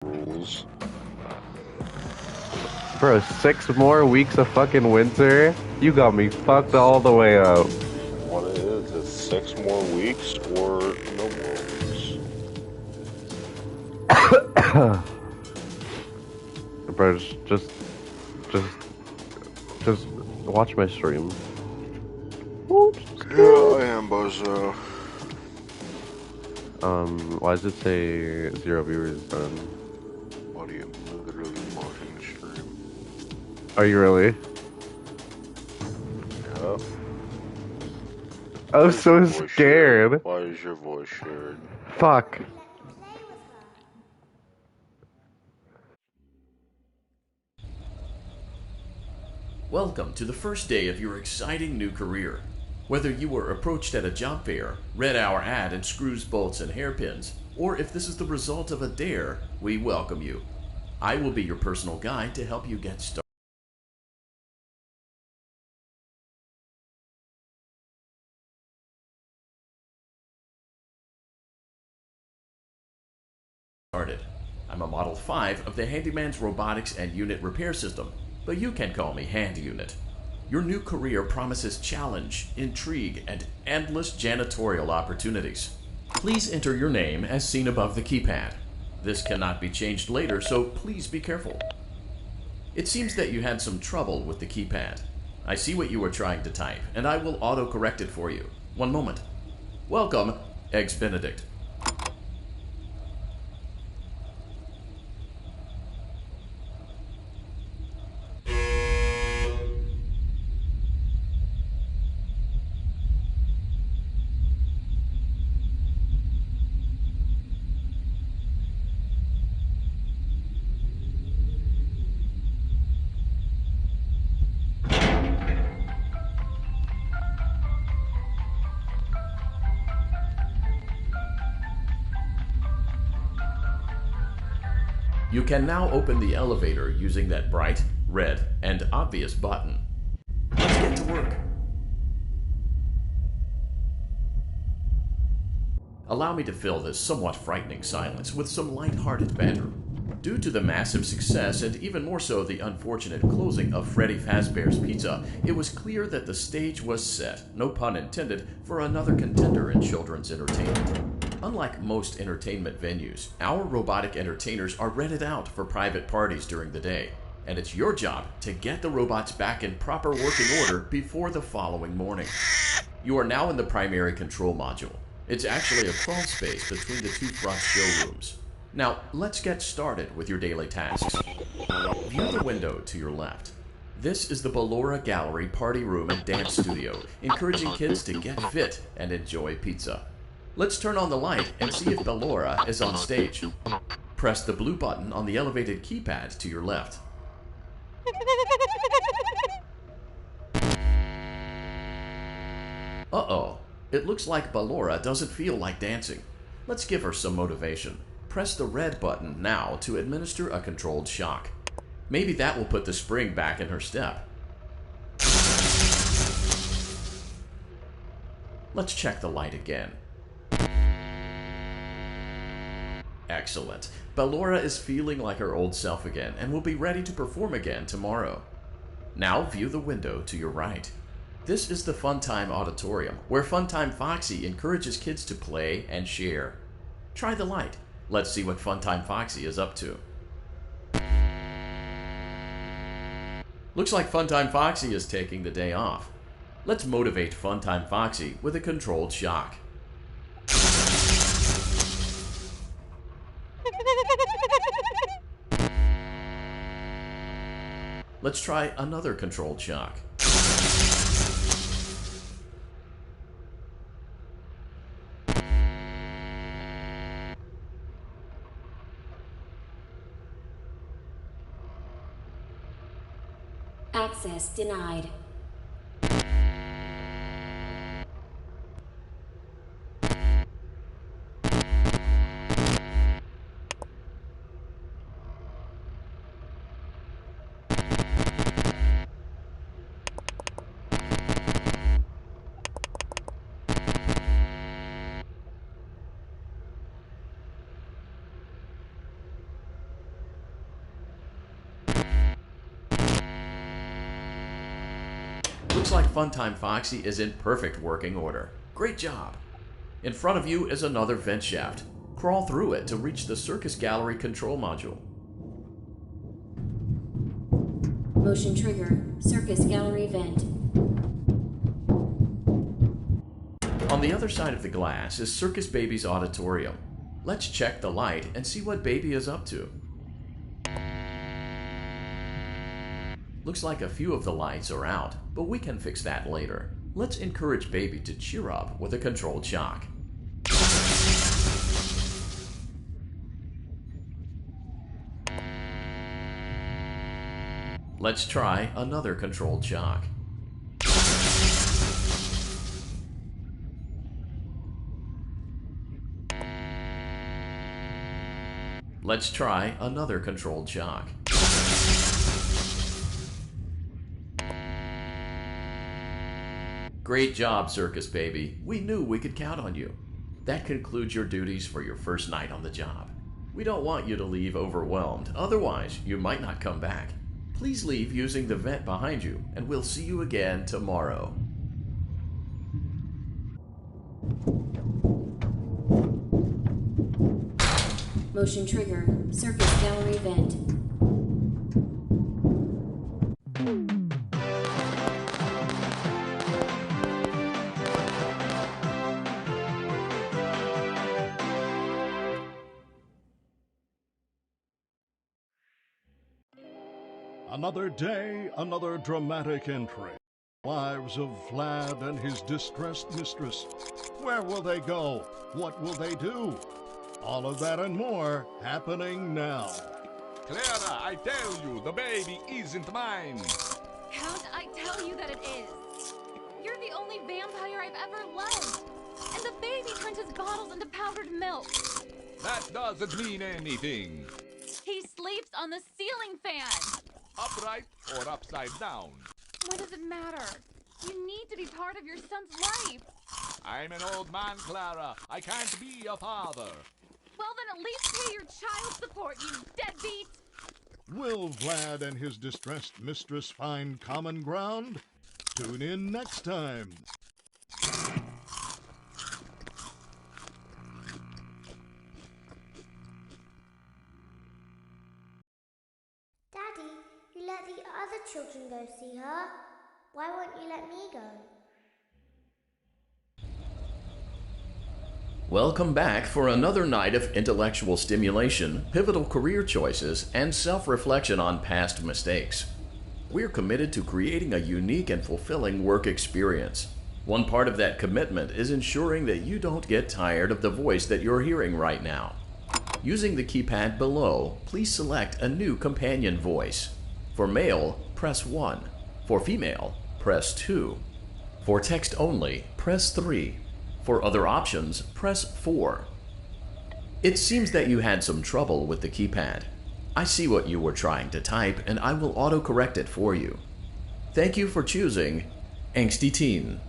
rules. Bro, 6 more weeks of fucking winter? You got me fucked all the way up. What it is 6 more weeks or no more weeks. Bro, just, just watch my stream. Yeah, I am, bozo. Why does it say 0 viewers then? Buddy, I'm literally watching the stream. Are you really? Yep. I'm so scared. Why is your voice shared? Fuck. Welcome to the first day of your exciting new career. Whether you were approached at a job fair, read our ad in screws, bolts, and hairpins, or if this is the result of a dare, we welcome you. I will be your personal guide to help you get started. I'm a Model 5 of the Handyman's Robotics and Unit Repair System, but you can call me Hand Unit. Your new career promises challenge, intrigue, and endless janitorial opportunities. Please enter your name as seen above the keypad. This cannot be changed later, so please be careful. It seems that you had some trouble with the keypad. I see what you were trying to type, and I will auto-correct it for you. One moment. Welcome, Eggs Benedict. You can now open the elevator using that bright, red, and obvious button. Let's get to work. Allow me to fill this somewhat frightening silence with some light-hearted banter. Due to the massive success, and even more so the unfortunate closing of Freddy Fazbear's Pizza, it was clear that the stage was set, no pun intended, for another contender in children's entertainment. Unlike most entertainment venues, our robotic entertainers are rented out for private parties during the day, and it's your job to get the robots back in proper working order before the following morning. You are now in the primary control module. It's actually a crawl space between the two front showrooms. Now, let's get started with your daily tasks. View the window to your left. This is the Ballora Gallery Party Room and Dance Studio, encouraging kids to get fit and enjoy pizza. Let's turn on the light and see if Ballora is on stage. Press the blue button on the elevated keypad to your left. Uh-oh. It looks like Ballora doesn't feel like dancing. Let's give her some motivation. Press the red button now to administer a controlled shock. Maybe that will put the spring back in her step. Let's check the light again. Excellent. Ballora is feeling like her old self again and will be ready to perform again tomorrow. Now view the window to your right. This is the Funtime Auditorium, where Funtime Foxy encourages kids to play and share. Try the light. Let's see what Funtime Foxy is up to. Looks like Funtime Foxy is taking the day off. Let's motivate Funtime Foxy with a controlled shock. Let's try another controlled shock. Access denied. like Funtime Foxy is in perfect working order. Great job! In front of you is another vent shaft. Crawl through it to reach the Circus Gallery control module. Motion trigger. Circus Gallery vent. On the other side of the glass is Circus Baby's auditorium. Let's check the light and see what Baby is up to. Looks like a few of the lights are out, but we can fix that later. Let's encourage Baby to cheer up with a controlled shock. Let's try another controlled shock. Let's try another controlled shock. Great job, Circus Baby. We knew we could count on you. That concludes your duties for your first night on the job. We don't want you to leave overwhelmed, otherwise you might not come back. Please leave using the vent behind you, and we'll see you again tomorrow. Motion trigger. Circus Gallery vent. Another day, another dramatic entry. Lives of Vlad and his distressed mistress. Where will they go? What will they do? All of that and more happening now. Clara, I tell you, the baby isn't mine. How'd I tell you that it is? You're the only vampire I've ever loved. And the baby turns his bottles into powdered milk. That doesn't mean anything. He sleeps on the ceiling fan. Upright or upside down. What does it matter? You need to be part of your son's life. I'm an old man, Clara. I can't be a father. Well, then at least pay your child support, you deadbeat! Will Vlad and his distressed mistress find common ground? Tune in next time. Daddy, you let the other children go see her. Why won't you let me go? Welcome back for another night of intellectual stimulation, pivotal career choices, and self-reflection on past mistakes. We're committed to creating a unique and fulfilling work experience. One part of that commitment is ensuring that you don't get tired of the voice that you're hearing right now. Using the keypad below, please select a new companion voice. For male, press 1. For female, press 2. For text only, press 3. For other options, press 4. It seems that you had some trouble with the keypad. I see what you were trying to type, and I will autocorrect it for you. Thank you for choosing Angsty Teen.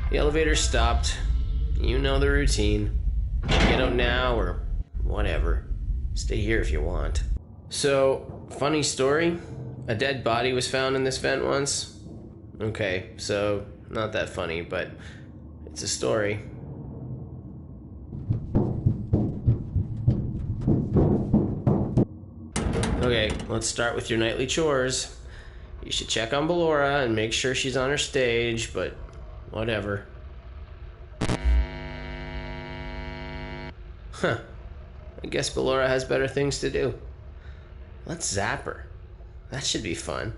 The elevator stopped. You know the routine. Get out now or whatever. Stay here if you want. So, funny story. A dead body was found in this vent once. Okay, so not that funny, but it's a story. Okay, let's start with your nightly chores. You should check on Ballora and make sure she's on her stage, but whatever. Huh. I guess Ballora has better things to do. Let's zap her. That should be fun.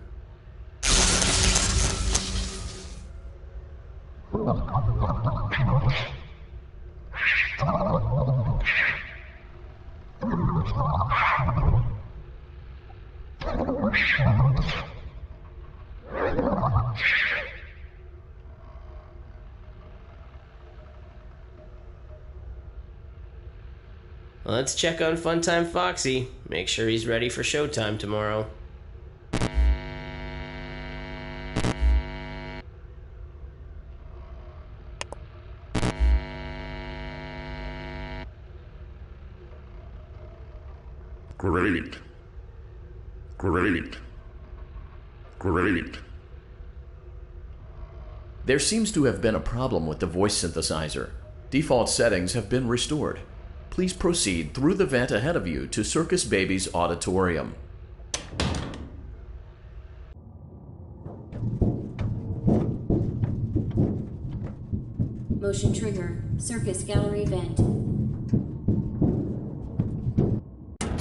Well, let's check on Funtime Foxy. Make sure he's ready for showtime tomorrow. Great. Great. Great. There seems to have been a problem with the voice synthesizer. Default settings have been restored. Please proceed through the vent ahead of you to Circus Baby's auditorium. Motion trigger. Circus gallery vent.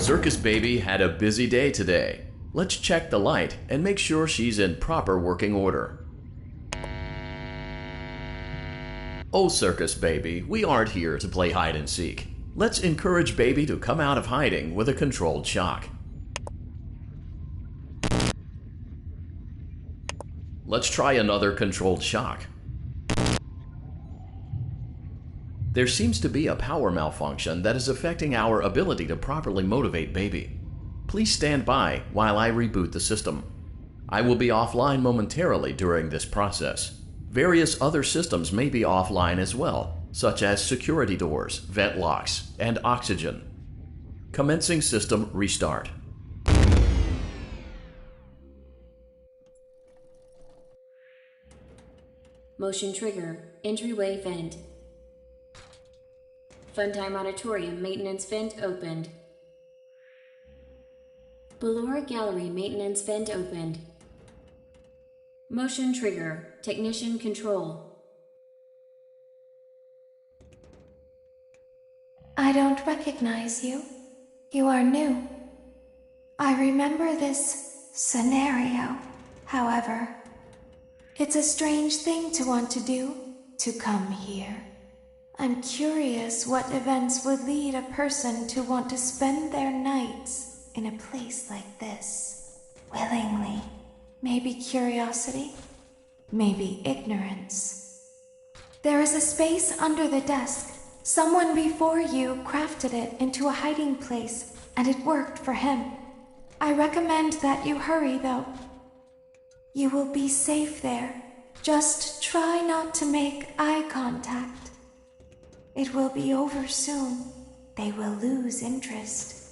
Circus Baby had a busy day today. Let's check the light and make sure she's in proper working order. Oh, Circus Baby, we aren't here to play hide and seek. Let's encourage Baby to come out of hiding with a controlled shock. Let's try another controlled shock. There seems to be a power malfunction that is affecting our ability to properly motivate Baby. Please stand by while I reboot the system. I will be offline momentarily during this process. Various other systems may be offline as well, such as security doors, vent locks, and oxygen. Commencing system restart. Motion trigger. Entryway vent. Funtime Auditorium maintenance vent opened. Ballora Gallery maintenance vent opened. Motion trigger. Technician control. I don't recognize you. You are new. I remember this scenario, however. It's a strange thing to want to do, to come here. I'm curious what events would lead a person to want to spend their nights in a place like this. Willingly. Maybe curiosity, maybe ignorance. There is a space under the desk. Someone before you crafted it into a hiding place, and it worked for him. I recommend that you hurry, though. You will be safe there. Just try not to make eye contact. It will be over soon. They will lose interest.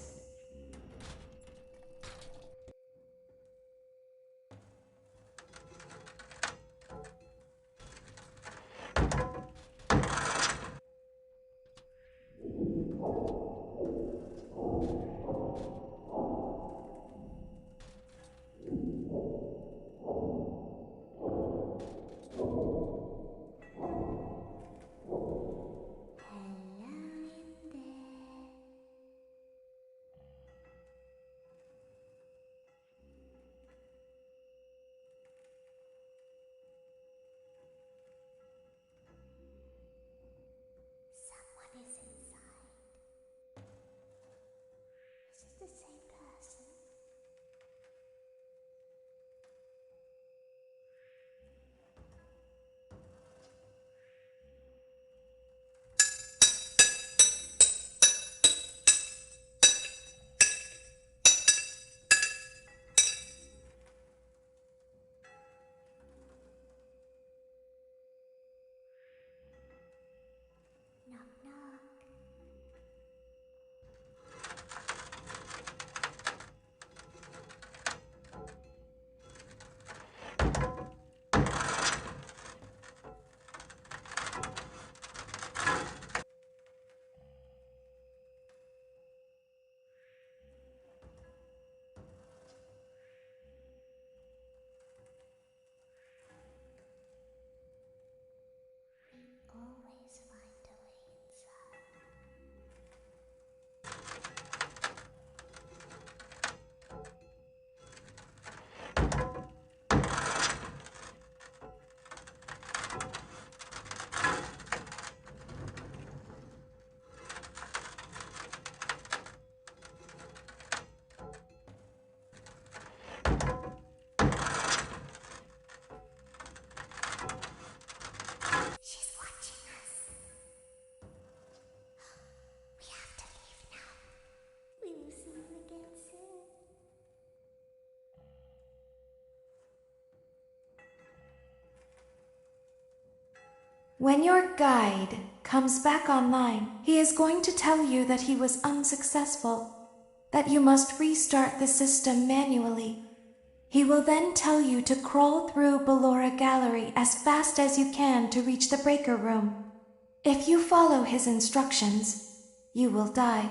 Always find a way inside. When your guide comes back online, he is going to tell you that he was unsuccessful, that you must restart the system manually. He will then tell you to crawl through Ballora Gallery as fast as you can to reach the breaker room. If you follow his instructions, you will die.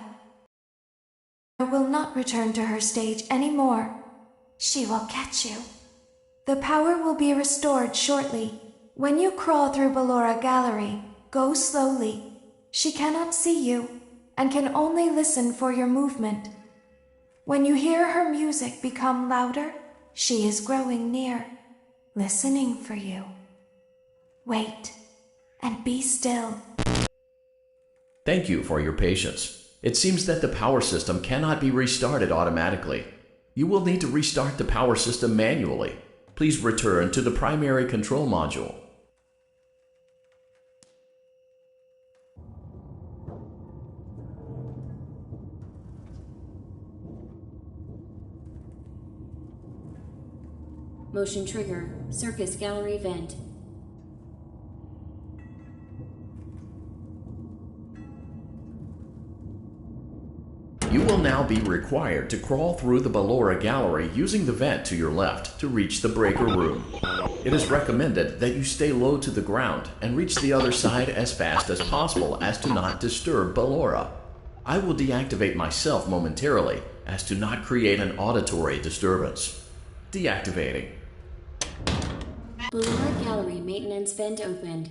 Will not return to her stage anymore. She will catch you. The power will be restored shortly. When you crawl through Ballora Gallery, go slowly. She cannot see you and can only listen for your movement. When you hear her music become louder, she is growing near, listening for you. Wait and be still. Thank you for your patience. It seems that the power system cannot be restarted automatically. You will need to restart the power system manually. Please return to the primary control module. Motion trigger. Circus gallery vent. You will now be required to crawl through the Ballora Gallery using the vent to your left to reach the breaker room. It is recommended that you stay low to the ground and reach the other side as fast as possible as to not disturb Ballora. I will deactivate myself momentarily as to not create an auditory disturbance. Deactivating. Ballora Gallery maintenance vent opened.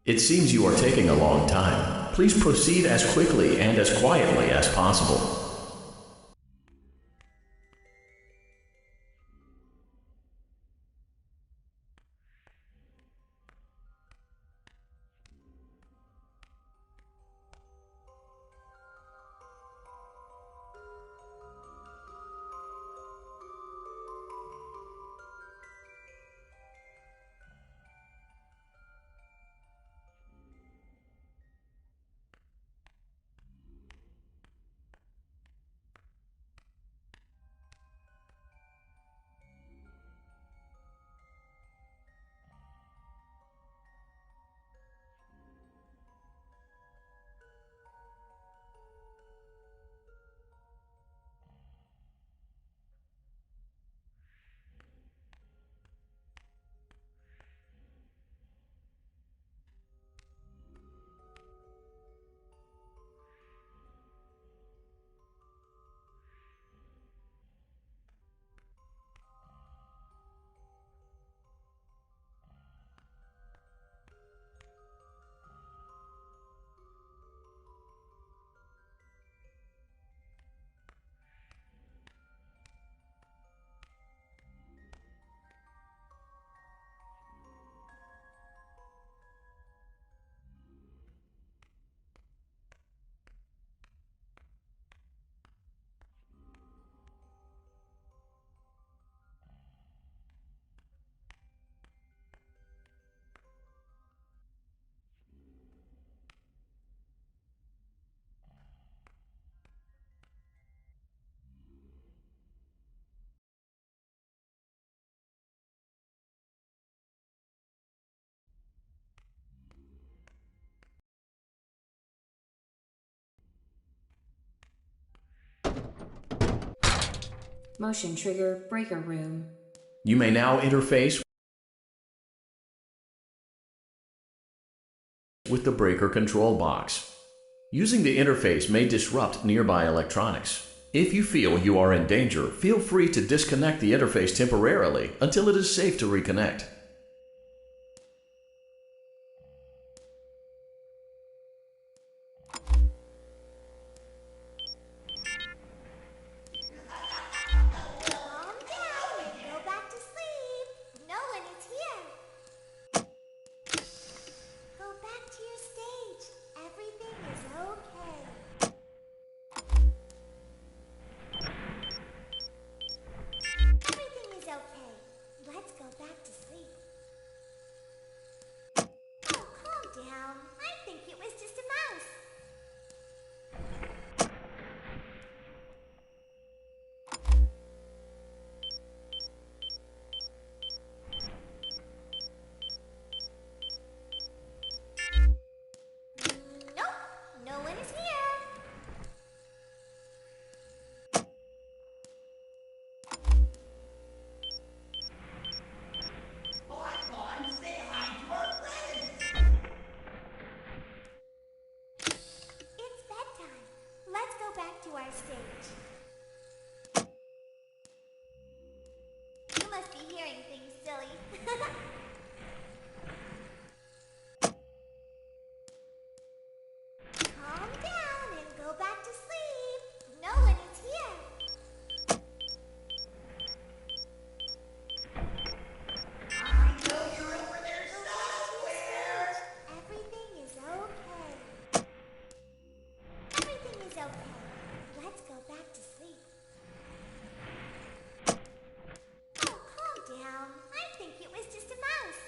It seems you are taking a long time. Please proceed as quickly and as quietly as possible. Motion trigger breaker room. You may now interface with the breaker control box. Using the interface may disrupt nearby electronics. If you feel you are in danger, feel free to disconnect the interface temporarily until it is safe to reconnect. Calm down and go back to sleep. No one is here. Go back to your stage. Everything is okay. Everything is okay. Let's go back to sleep. Oh, calm down. I think it was just a mouse. Nope, no one is here. It's bedtime. Let's go back to our stage. You must be hearing things, silly. Calm down and go back to sleep. No one is here. Go back to your stage. Everything is okay. Everything is okay. Let's go back to sleep. Oh, calm down. I think it was just a mouse.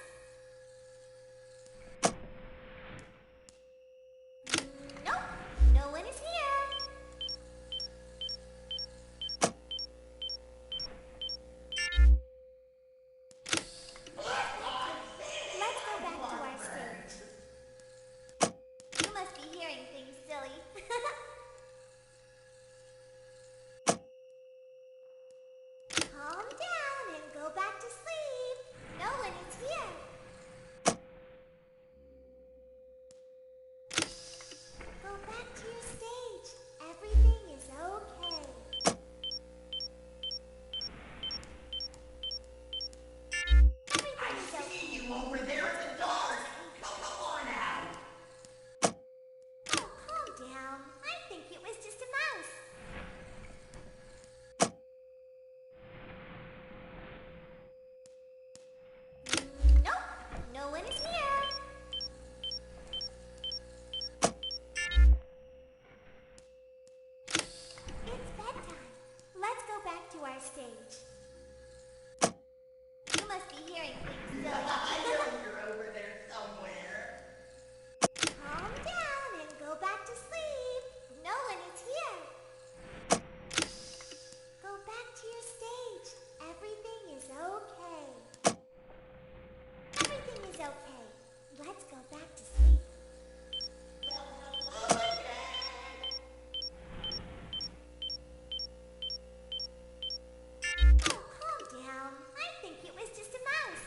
Nope, no one is here. Let's go back to our stage. You must be hearing things, silly. Calm down and go back to sleep. No one is here. Go back to your stage. Everything is okay. Everything is okay. You over there at the door. Come on out. Oh, calm down. I think it was just a mouse. Nope, no one is here. It's bedtime. Let's go back to our stage. You must be hearing things, silly. I know you're over there somewhere. Calm down and go back to sleep. No one is here. Go back to your stage. Everything is okay. Everything is okay. Let's go back to sleep. Oh, calm down. I think it was just a mouse.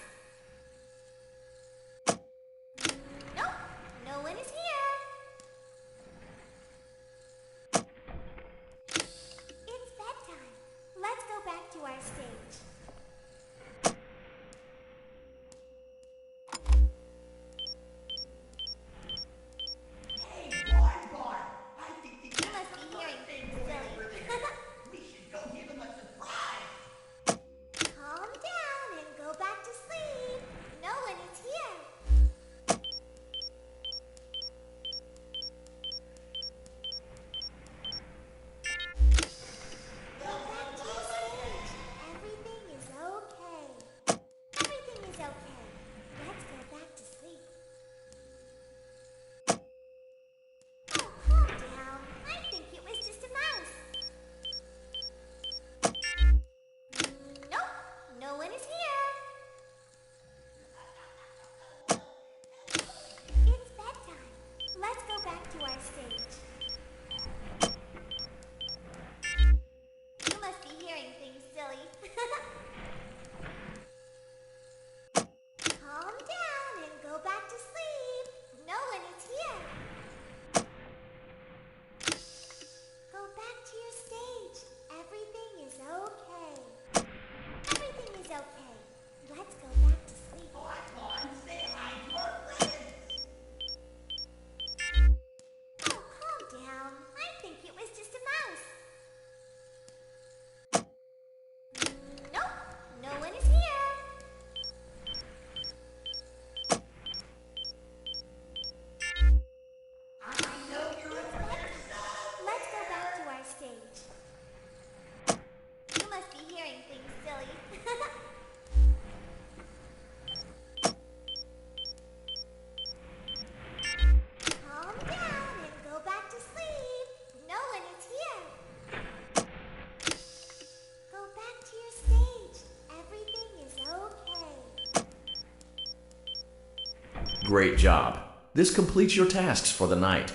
must be hearing things, silly. Calm down and go back to sleep. No one is here. Go back to your stage. Everything is okay. Great job. This completes your tasks for the night.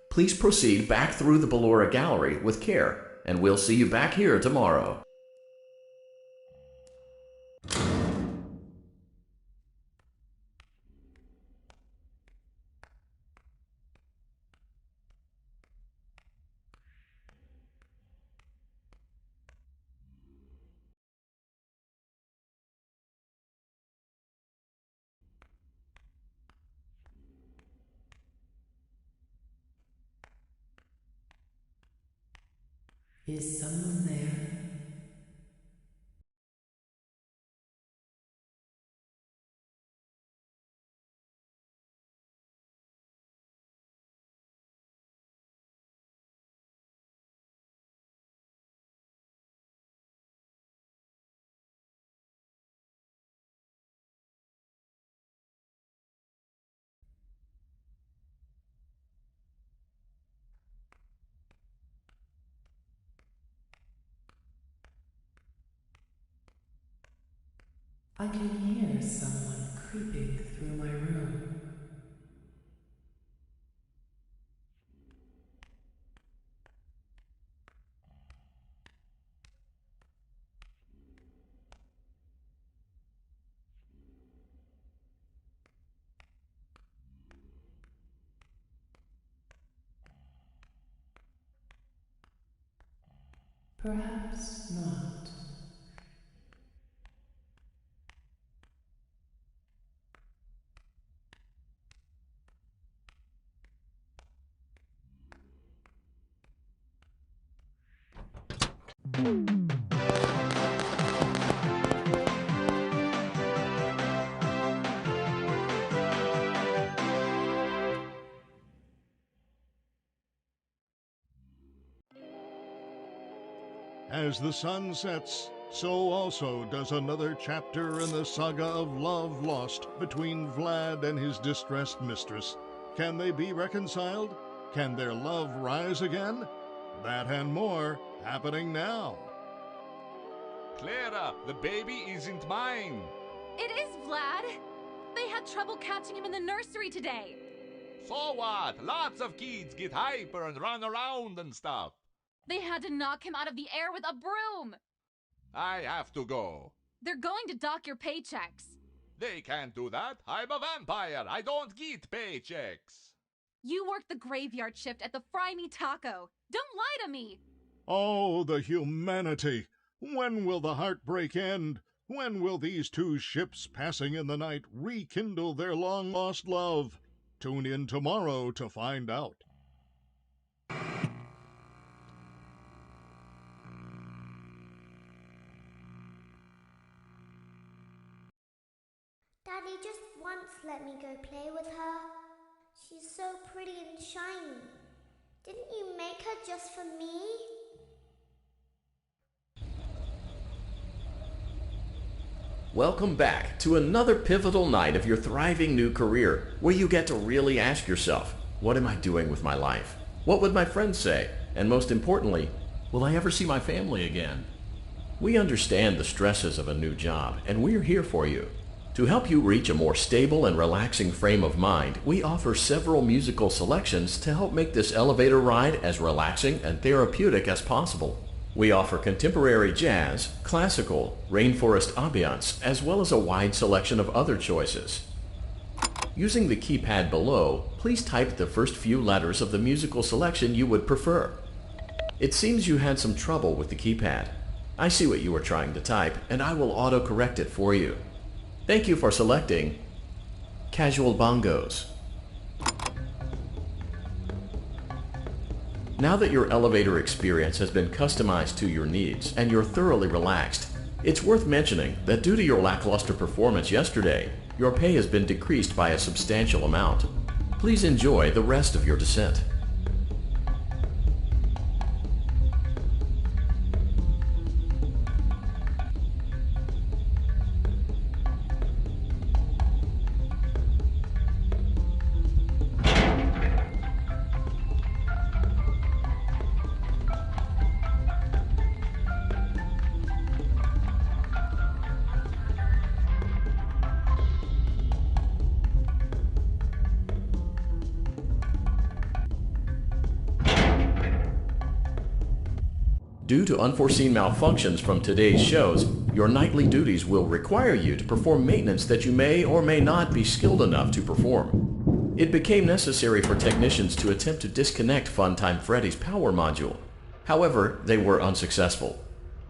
Please proceed back through the Ballora Gallery with care, and we'll see you back here tomorrow. Is someone there? I can hear someone creeping through my room. Perhaps not. As the sun sets, so also does another chapter in the saga of love lost between Vlad and his distressed mistress. Can they be reconciled? Can their love rise again? That and more happening now. Clara, the baby isn't mine. It is Vlad. They had trouble catching him in the nursery today. So what? Lots of kids get hyper and run around and stuff. They had to knock him out of the air with a broom. I have to go. They're going to dock your paychecks. They can't do that. I'm a vampire. I don't get paychecks. You work the graveyard shift at the Fry Me Taco. Don't lie to me. Oh, the humanity! When will the heartbreak end? When will these two ships passing in the night rekindle their long-lost love? Tune in tomorrow to find out. Daddy just once let me go play with her. She's so pretty and shiny. Didn't you make her just for me? Welcome back to another pivotal night of your thriving new career, where you get to really ask yourself, what am I doing with my life? What would my friends say? And most importantly, will I ever see my family again? We understand the stresses of a new job, and we're here for you. To help you reach a more stable and relaxing frame of mind, we offer several musical selections to help make this elevator ride as relaxing and therapeutic as possible. We offer contemporary jazz, classical, rainforest ambiance, as well as a wide selection of other choices. Using the keypad below, please type the first few letters of the musical selection you would prefer. It seems you had some trouble with the keypad. I see what you were trying to type, and I will auto-correct it for you. Thank you for selecting Casual Bongos. Now that your elevator experience has been customized to your needs and you're thoroughly relaxed, it's worth mentioning that due to your lackluster performance yesterday, your pay has been decreased by a substantial amount. Please enjoy the rest of your descent. Due to unforeseen malfunctions from today's shows, your nightly duties will require you to perform maintenance that you may or may not be skilled enough to perform. It became necessary for technicians to attempt to disconnect Funtime Freddy's power module. However, they were unsuccessful.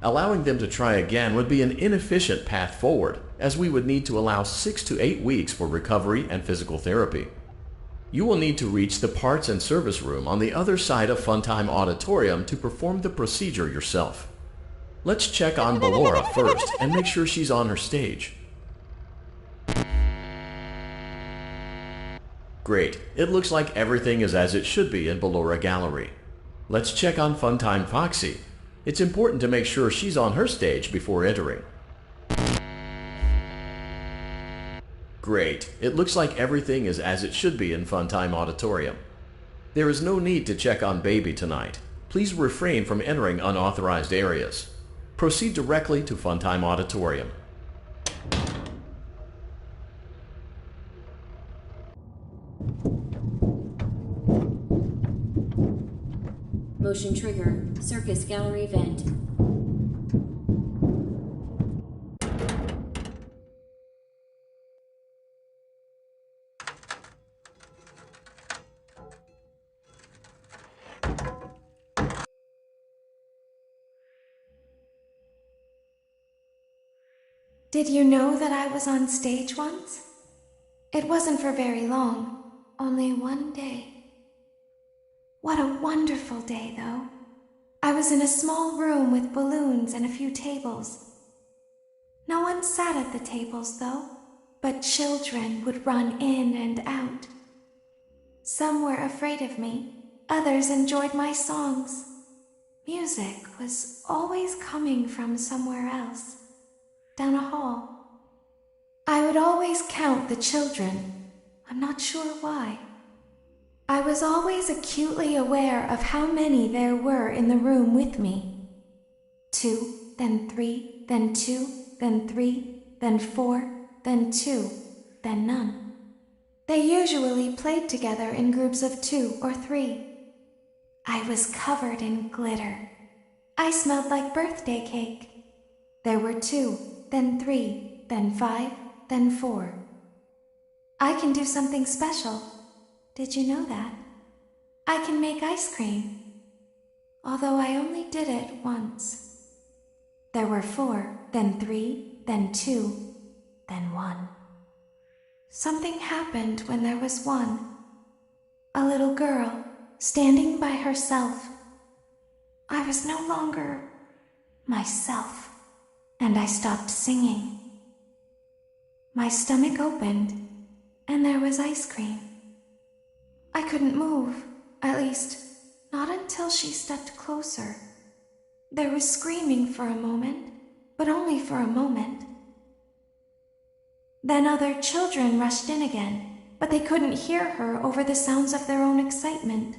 Allowing them to try again would be an inefficient path forward, as we would need to allow 6 to 8 weeks for recovery and physical therapy. You will need to reach the parts and service room on the other side of Funtime Auditorium to perform the procedure yourself. Let's check on Ballora first and make sure she's on her stage. Great, it looks like everything is as it should be in Ballora Gallery. Let's check on Funtime Foxy. It's important to make sure she's on her stage before entering. Great. It looks like everything is as it should be in Funtime Auditorium. There is no need to check on Baby tonight. Please refrain from entering unauthorized areas. Proceed directly to Funtime Auditorium. Motion trigger. Circus gallery vent. Did you know that I was on stage once? It wasn't for very long, only one day. What a wonderful day, though. I was in a small room with balloons and a few tables. No one sat at the tables, though, but children would run in and out. Some were afraid of me, others enjoyed my songs. Music was always coming from somewhere else, down a hall. I would always count the children. I'm not sure why. I was always acutely aware of how many there were in the room with me. 2, then 3, then 2, then 3, then 4, then 2, then none. They usually played together in groups of 2 or 3. I was covered in glitter. I smelled like birthday cake. There were 2, then 3, then 5, then 4. I can do something special. Did you know that? I can make ice cream. Although I only did it once. There were 4, then 3, then 2, then 1. Something happened when there was 1. A little girl, standing by herself. I was no longer myself, and I stopped singing. My stomach opened, and there was ice cream. I couldn't move, at least, not until she stepped closer. There was screaming for a moment, but only for a moment. Then other children rushed in again, but they couldn't hear her over the sounds of their own excitement.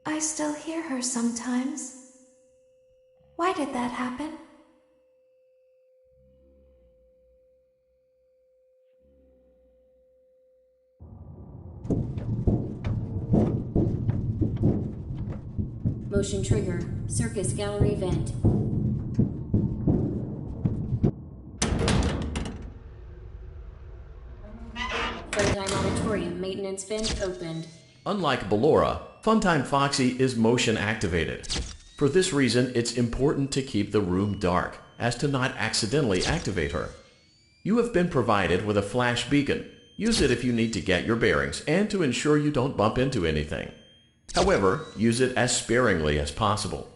I still hear her sometimes. Why did that happen? Motion trigger. Circus gallery vent. Funtime Auditorium maintenance vent opened. Unlike Ballora, Funtime Foxy is motion activated. For this reason, it's important to keep the room dark, as to not accidentally activate her. You have been provided with a flash beacon. Use it if you need to get your bearings and to ensure you don't bump into anything. However, use it as sparingly as possible.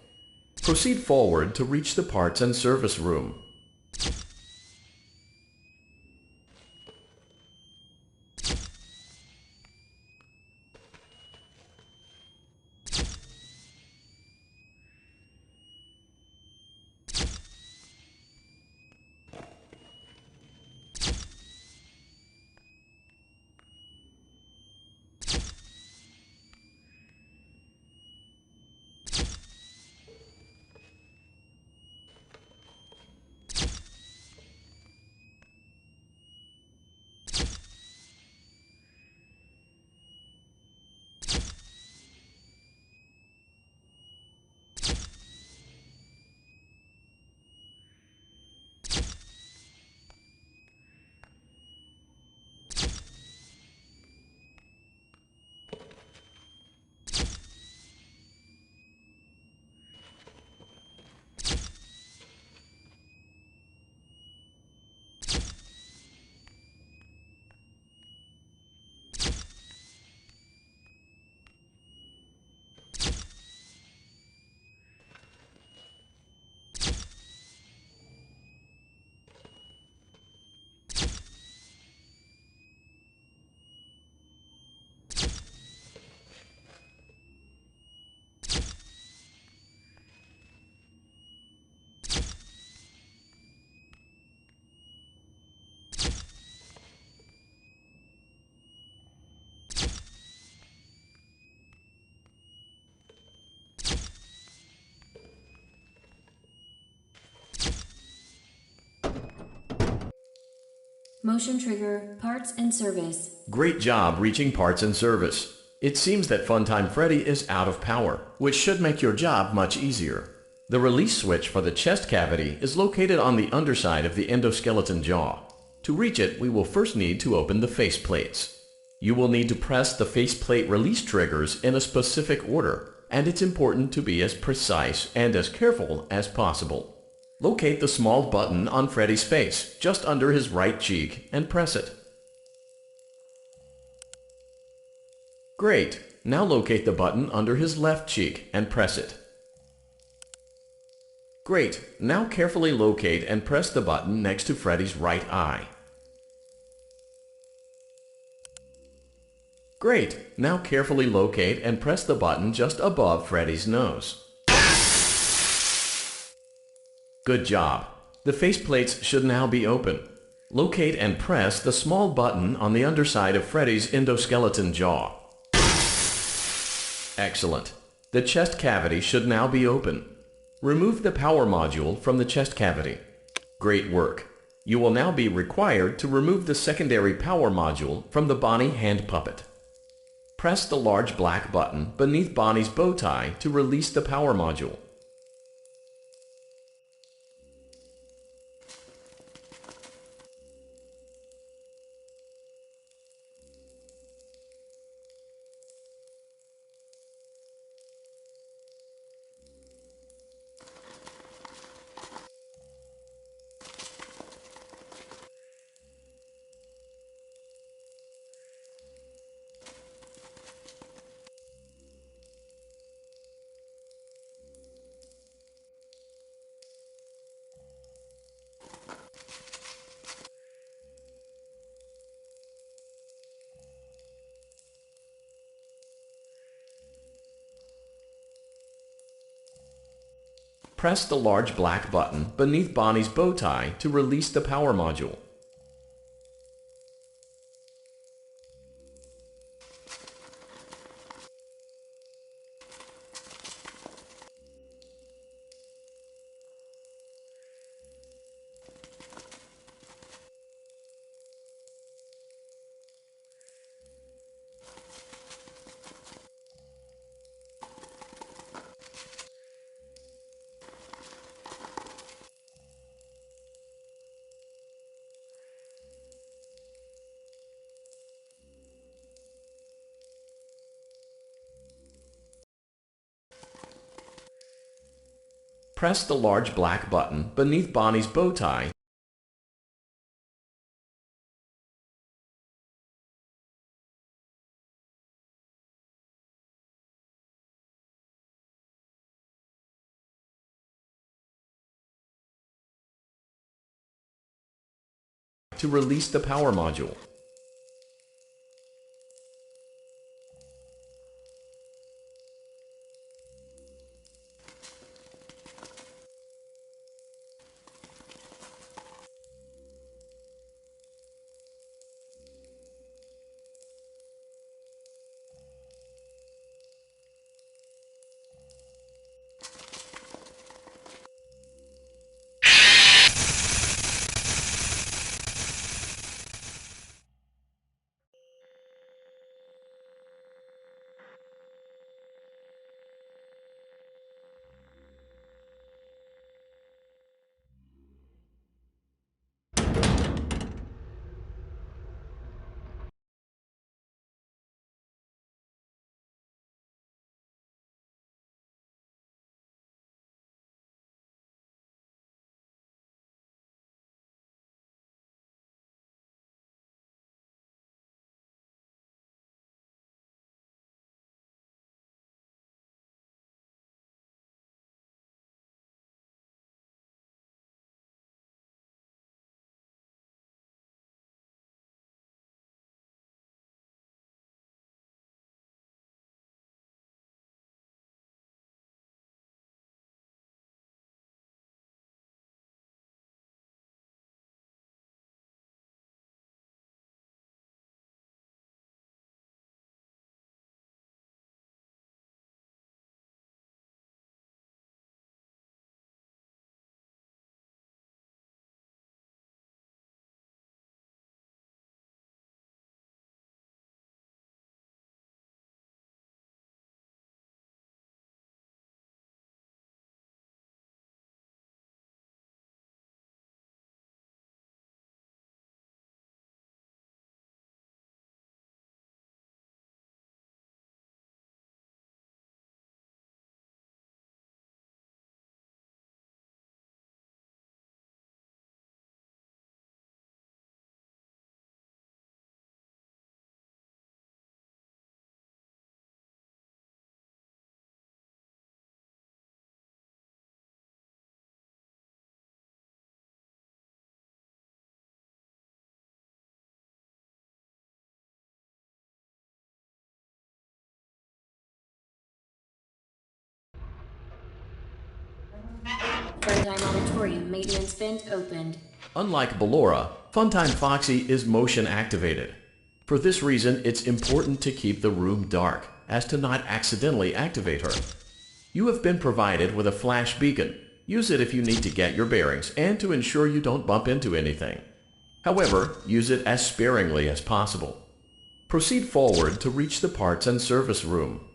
Proceed forward to reach the parts and service room. Motion trigger, parts and service. Great job reaching parts and service. It seems that Funtime Freddy is out of power, which should make your job much easier. The release switch for the chest cavity is located on the underside of the endoskeleton jaw. To reach it, we will first need to open the face plates. You will need to press the faceplate release triggers in a specific order, and it's important to be as precise and as careful as possible. Locate the small button on Freddy's face, just under his right cheek, and press it. Great! Now locate the button under his left cheek and press it. Great! Now carefully locate and press the button next to Freddy's right eye. Great! Now carefully locate and press the button just above Freddy's nose. Good job! The faceplates should now be open. Locate and press the small button on the underside of Freddy's endoskeleton jaw. Excellent! The chest cavity should now be open. Remove the power module from the chest cavity. Great work! You will now be required to remove the secondary power module from the Bonnie hand puppet. Press the large black button beneath Bonnie's bow tie to release the power module. Press the large black button beneath Bonnie's bow tie to release the power module. Press the large black button beneath Bonnie's bow tie to release the power module. Funtime Auditorium maintenance vent opened. Unlike Ballora, Funtime Foxy is motion activated. For this reason, it's important to keep the room dark, as to not accidentally activate her. You have been provided with a flash beacon. Use it if you need to get your bearings and to ensure you don't bump into anything. However, use it as sparingly as possible. Proceed forward to reach the parts and service room.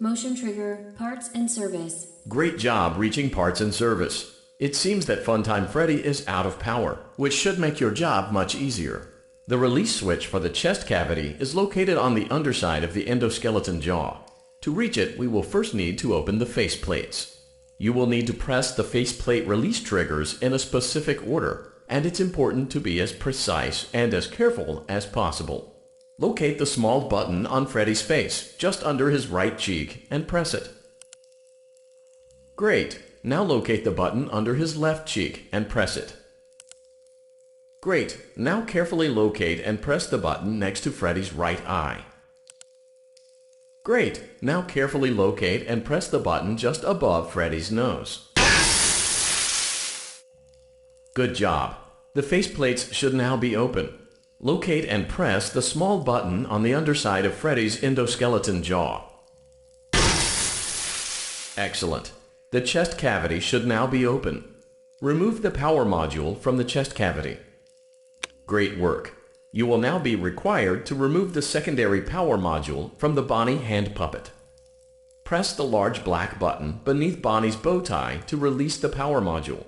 Motion trigger, parts and service. Great job reaching parts and service. It seems that Funtime Freddy is out of power, which should make your job much easier. The release switch for the chest cavity is located on the underside of the endoskeleton jaw. To reach it, we will first need to open the face plates. You will need to press the faceplate release triggers in a specific order, and it's important to be as precise and as careful as possible. Locate the small button on Freddy's face, just under his right cheek, and press it. Great! Now locate the button under his left cheek and press it. Great! Now carefully locate and press the button next to Freddy's right eye. Great! Now carefully locate and press the button just above Freddy's nose. Good job! The faceplates should now be open. Locate and press the small button on the underside of Freddy's endoskeleton jaw. Excellent. The chest cavity should now be open. Remove the power module from the chest cavity. Great work. You will now be required to remove the secondary power module from the Bonnie hand puppet. Press the large black button beneath Bonnie's bow tie to release the power module.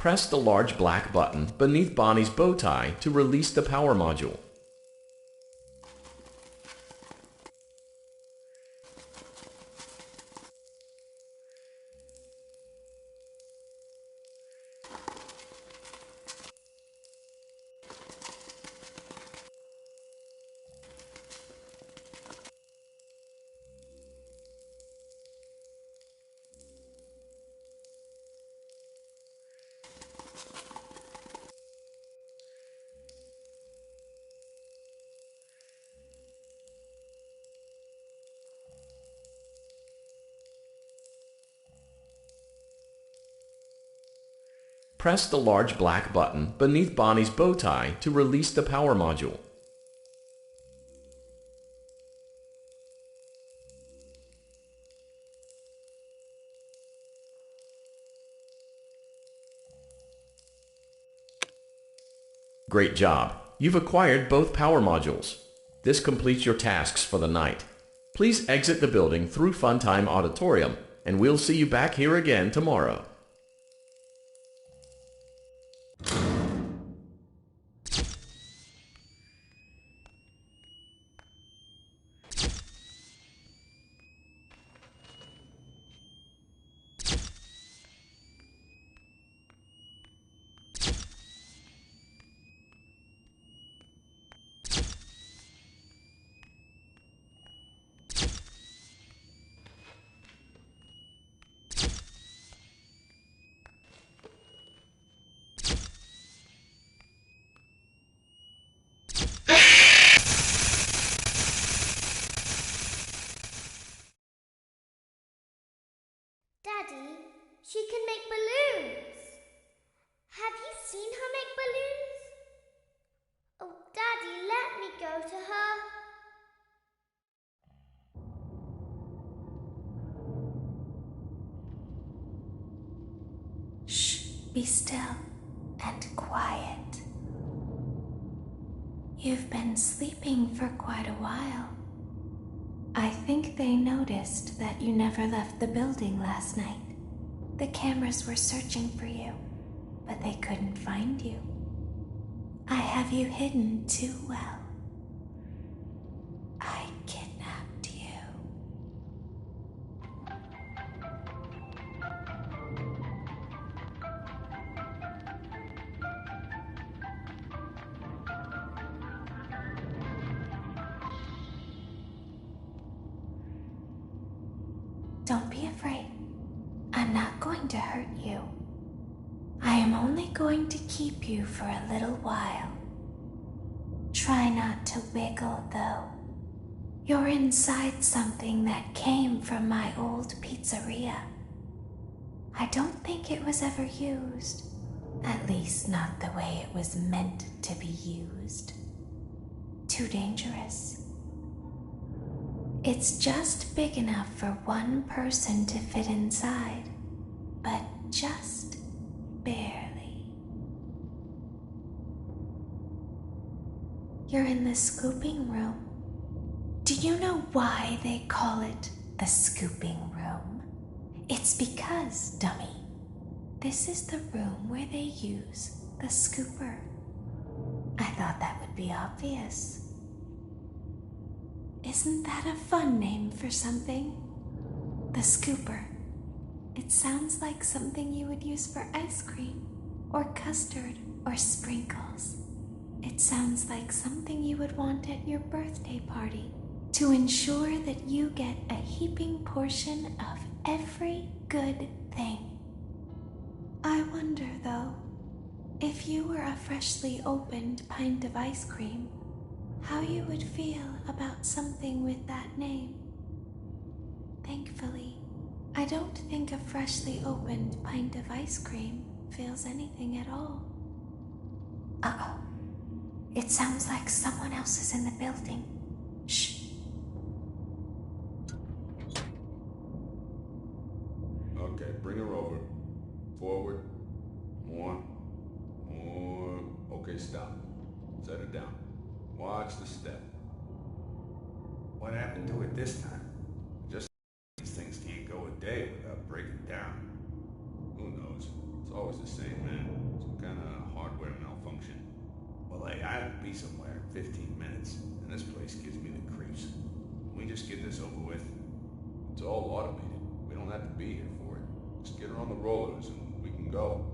Press the large black button beneath Bonnie's bow tie to release the power module. Press the large black button beneath Bonnie's bow tie to release the power module. Great job. You've acquired both power modules. This completes your tasks for the night. Please exit the building through Funtime Auditorium, and we'll see you back here again tomorrow. Daddy, she can make balloons. Have you seen her make balloons? Oh, Daddy, let me go to her. Shh, be still and quiet. You've been sleeping for quite a while. I think they noticed that you never left the building last night. The cameras were searching for you, but they couldn't find you. I have you hidden too well. I kidnapped you. Don't be afraid. I'm not going to hurt you. I am only going to keep you for a little while. Try not to wiggle, though. You're inside something that came from my old pizzeria. I don't think it was ever used. At least not the way it was meant to be used. Too dangerous. It's just big enough for one person to fit inside, but just barely. You're in the scooping room. Do you know why they call it the scooping room? It's because, dummy, this is the room where they use the scooper. I thought that would be obvious. Isn't that a fun name for something? The scooper. It sounds like something you would use for ice cream, or custard, or sprinkles. It sounds like something you would want at your birthday party to ensure that you get a heaping portion of every good thing. I wonder, though, if you were a freshly opened pint of ice cream, how you would feel about something with that name. Thankfully, I don't think a freshly opened pint of ice cream feels anything at all. Uh-oh. It sounds like someone else is in the building. Shh. Okay, bring her over. Forward. More. Okay, stop. Set her down. Watch the step. What happened to it this time? Just these things can't go a day without breaking down. Who knows? It's always the same, man. Some kind of hardware malfunction. Well, hey, I have to be somewhere in 15 minutes, and this place gives me the creeps. Can we just get this over with? It's all automated. We don't have to be here for it. Just get her on the rollers and we can go.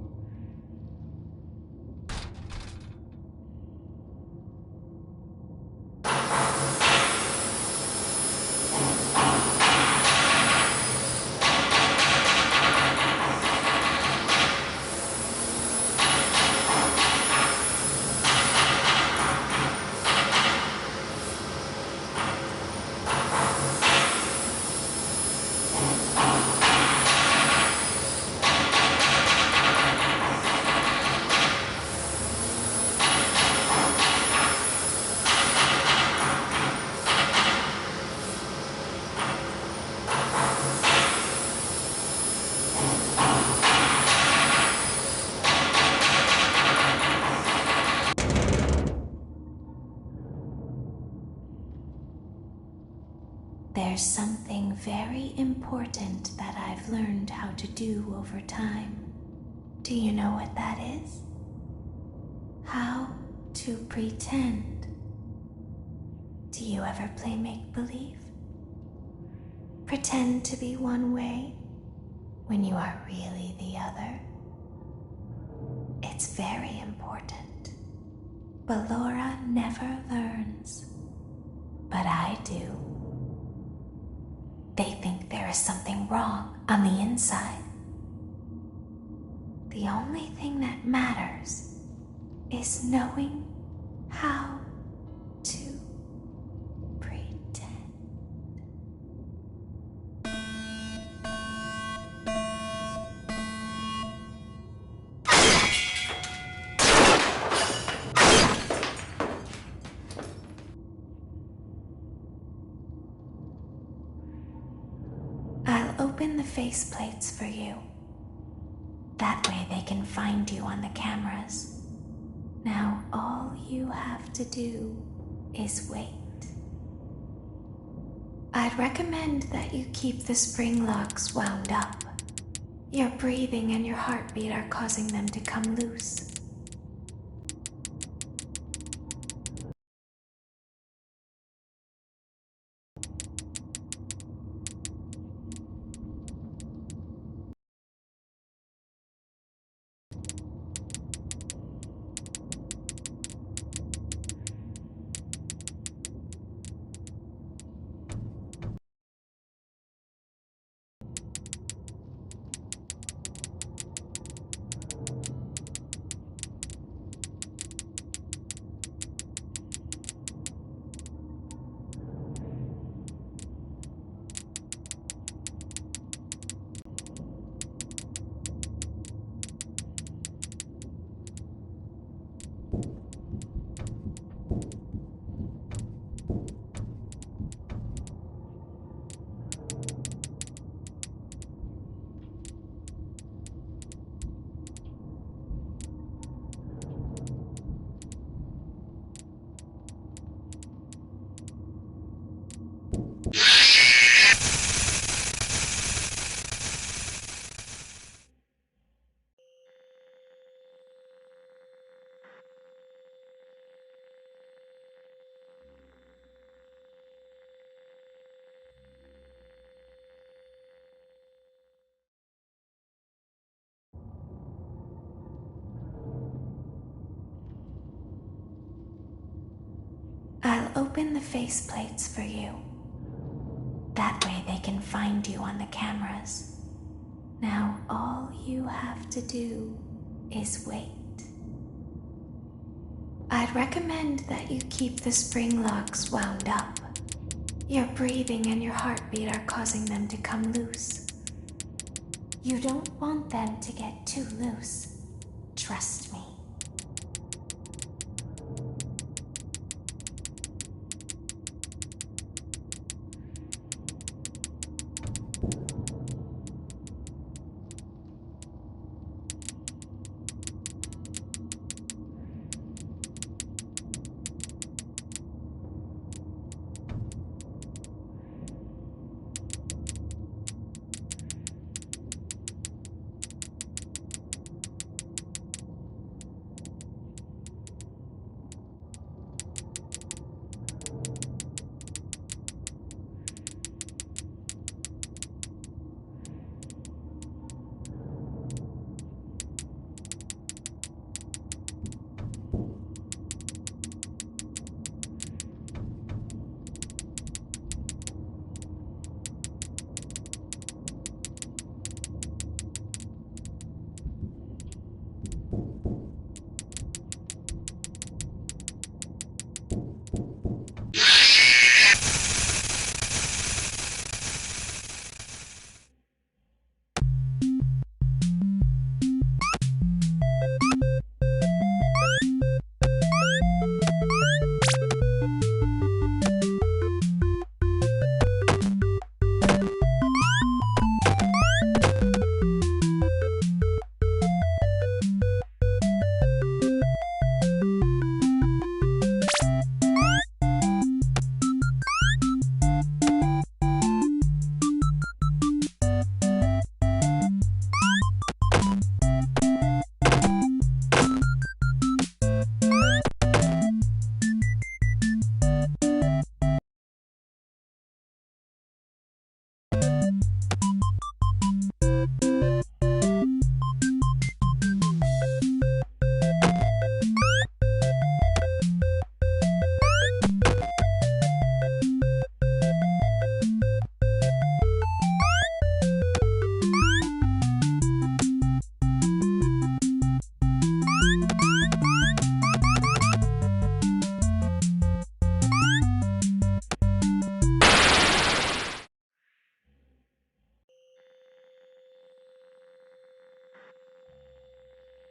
There's something very important that I've learned how to do over time. Do you know what that is? How to pretend. Do you ever play make-believe? Pretend to be one way when you are really the other. It's very important. But Laura never learns. But I do. They think there is something wrong on the inside. The only thing that matters is knowing how to pretend. I'll open the faceplates for you. That way they can find you on the cameras. Now all you have to do is wait. I'd recommend that you keep the spring locks wound up. Your breathing and your heartbeat are causing them to come loose. I'll open the faceplates for you. That way they can find you on the cameras. Now all you have to do is wait. I'd recommend that you keep the spring locks wound up. Your breathing and your heartbeat are causing them to come loose. You don't want them to get too loose. Trust me.